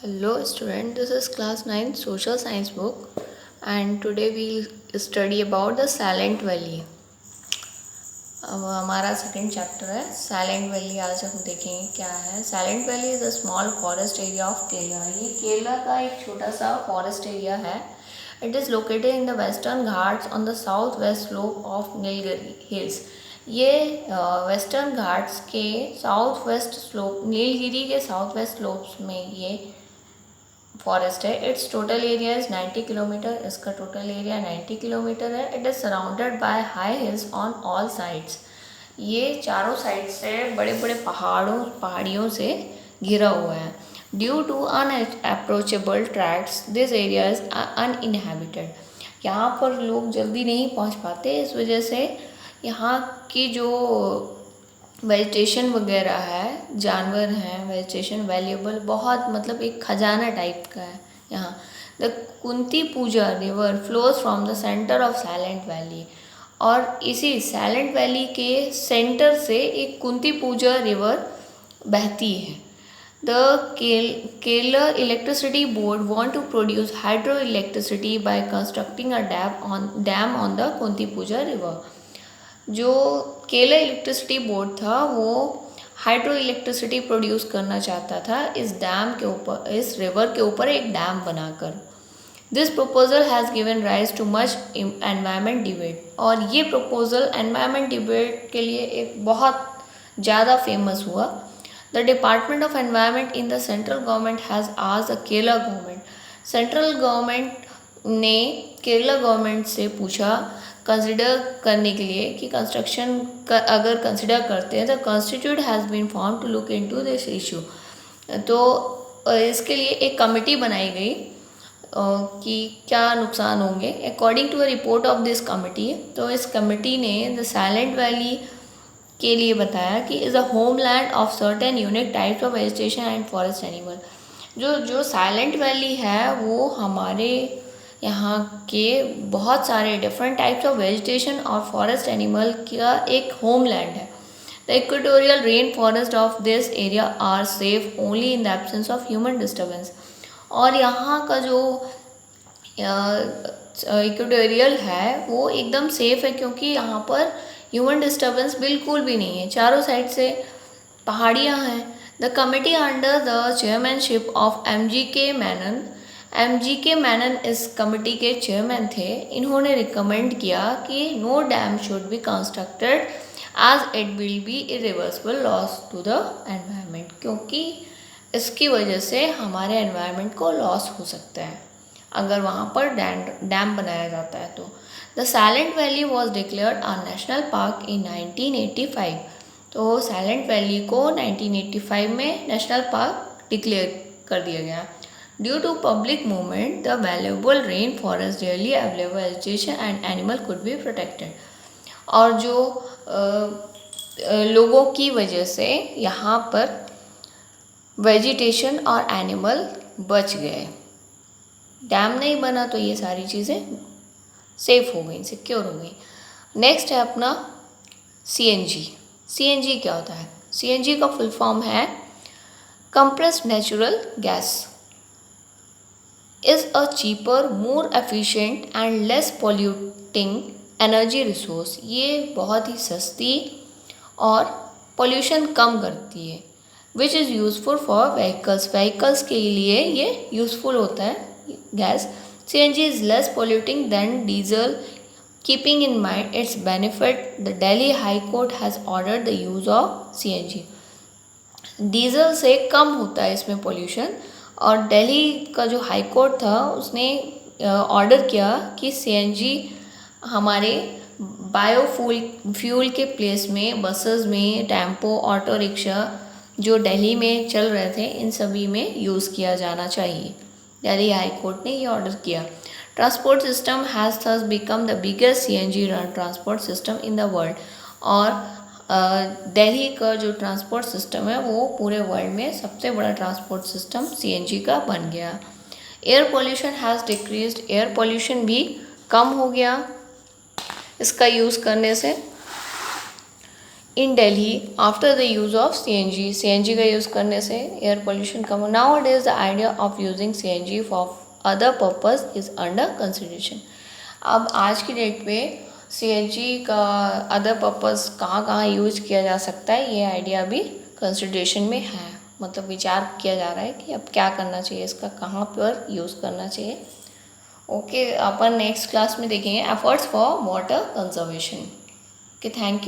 Hello student, this is class 9 social science book and today we'll study about the Silent Valley. अब हमारा second chapter है silent valley. आज हम देखेंगे क्या है। Silent valley is a small forest area of Kerala. ये केरला का एक छोटा सा फॉरेस्ट एरिया है। It is located in the western Ghats on the south west slope of Nilgiri hills. ये वेस्टर्न घाट्स के साउथ वेस्ट स्लोप, नीलगिरी के साउथ वेस्ट स्लोप्स में ये फॉरेस्ट है। It's total area is 90 kilometre. इसका टोटल एरिया 90 किलोमीटर है। It is surrounded by high heels on all sides. ये चारों साइड से बड़े बड़े पहाड़ियों से घिरा हुआ है। Due to unapproachable tracts this area is uninhabited. यहाँ पर लोग जल्दी नहीं पहुँच पाते, इस वजह से यहाँ की जो वेजिटेशन वगैरह है, जानवर हैं, वेजिटेशन वैल्यूएबल, बहुत मतलब एक खजाना टाइप का है यहाँ। The Kunthipuzha river flows from the centre of Silent Valley. और इसी साइलेंट वैली के सेंटर से एक कुंती पूजा रिवर बहती है। The Kerala electricity board want to produce hydro electricity by constructing a dam on the Kunthipuzha river. जो केरला इलेक्ट्रिसिटी बोर्ड था वो हाइड्रो इलेक्ट्रिसिटी प्रोड्यूस करना चाहता था इस डैम के ऊपर, इस रिवर के ऊपर एक डैम बनाकर। This proposal has given rise too much environment debate. और ये प्रपोजल एनवायरमेंट डिबेट के लिए एक बहुत ज़्यादा फेमस हुआ। The department of environment in the central government has asked the Kerala government. Central government ने केरला गवर्नमेंट से पूछा कंसिडर करने के लिए कि कंस्ट्रक्शन अगर कंसिडर करते हैं तो constitute has been form to look into this issue. तो इसके लिए एक कमेटी बनाई गई कि क्या नुकसान होंगे। According to a report of this committee, तो इस कमेटी ने द साइलेंट वैली के लिए बताया कि is a homeland of certain unique types of vegetation and forest animal. जो साइलेंट वैली है वो हमारे यहाँ के बहुत सारे डिफरेंट टाइप्स ऑफ वेजिटेशन और फॉरेस्ट एनिमल का एक होमलैंड है। The equatorial rain forest of this area are safe only in the absence of human disturbance. और यहाँ का जो इक्वेटोरियल है वो एकदम सेफ है क्योंकि यहाँ पर ह्यूमन डिस्टर्बेंस बिल्कुल भी नहीं है। चारों साइड से पहाड़ियाँ हैं। The committee under the chairmanship of MGK Menon, MGK Menon इस कमेटी के चेयरमैन थे। इन्होंने रिकमेंड किया कि no dam should be constructed as it will be irreversible loss to the environment. क्योंकि इसकी वजह से हमारे एनवायरनमेंट को लॉस हो सकता है अगर वहाँ पर डैम बनाया जाता है। तो the silent valley was declared a national park इन 1985। तो साइलेंट वैली को 1985 में नेशनल पार्क डिक्लेयर कर दिया गया। Due to public movement the valuable rain forest dearly available vegetation and animal could be protected. और जो लोगों की वजह से यहाँ पर वेजिटेशन और एनिमल बच गए। डैम नहीं बना तो ये सारी चीज़ें सेफ हो गई, सिक्योर हो गई। नेक्स्ट है अपना CNG। CNG क्या होता है? CNG का फुल फॉर्म है compressed natural gas. Is a cheaper, more efficient and less polluting energy resource. ये बहुत ही सस्ती और पोल्यूशन कम करती है। Which is useful for vehicles के लिए ये यूज़फुल होता है gas. CNG is less polluting than diesel. Keeping in mind its benefit, the Delhi high court has ordered the use of CNG। Diesel से कम होता है इसमें पोल्यूशन। और दिल्ली का जो हाई कोर्ट था उसने ऑर्डर किया कि CNG हमारे फ्यूल के प्लेस में बसेस में, टेम्पो, ऑटो रिक्शा जो दिल्ली में चल रहे थे इन सभी में यूज़ किया जाना चाहिए। दिल्ली हाई कोर्ट ने ये ऑर्डर किया। Transport system has thus become the biggest CNG run transport system in the world. और दिल्ली का जो ट्रांसपोर्ट सिस्टम है वो पूरे वर्ल्ड में सबसे बड़ा ट्रांसपोर्ट सिस्टम CNG का बन गया। Air pollution has decreased. Air pollution भी कम हो गया इसका यूज़ करने से। In Delhi after the use of CNG का यूज़ करने से एयर पोल्यूशन कम। Now it is the idea of using CNG for other purpose is under consideration. अब आज की डेट पे CNG का अदर पर्पज़ कहाँ कहाँ यूज किया जा सकता है, ये आइडिया भी कंसिडरेशन में है, मतलब विचार किया जा रहा है कि अब क्या करना चाहिए, इसका कहाँ पर यूज़ करना चाहिए। ओके, अपन नेक्स्ट क्लास में देखेंगे efforts for water conservation. Okay, thank you.